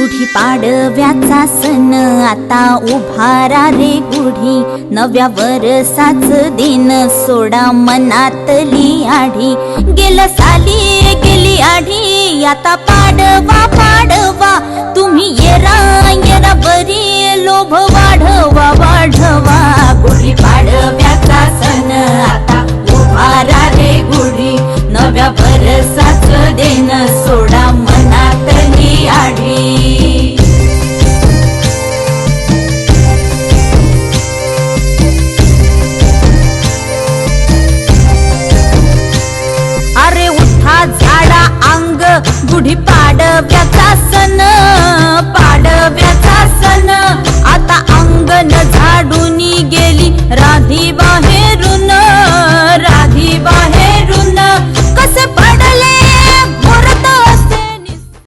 गुढी पाडव्याचा सण आता उभारा रे गुढी, नव्या वर्षाच दिन सोडा मनातली आढी। गेल्या साली गेली आढी आता पाडवा पाडवा, तुम्ही येरा येरा बरी लोभ वाढवा वाढवा। गुढी पाडव्याचा सण आता उभारा रे गुढी, नव्या वर्षाच दिन सोडा मनातली आढी। अरे उठा झाडा अंग गुढी पाडव्याचा सण, पाडव्याचा सण आता अंगण झाडून गेली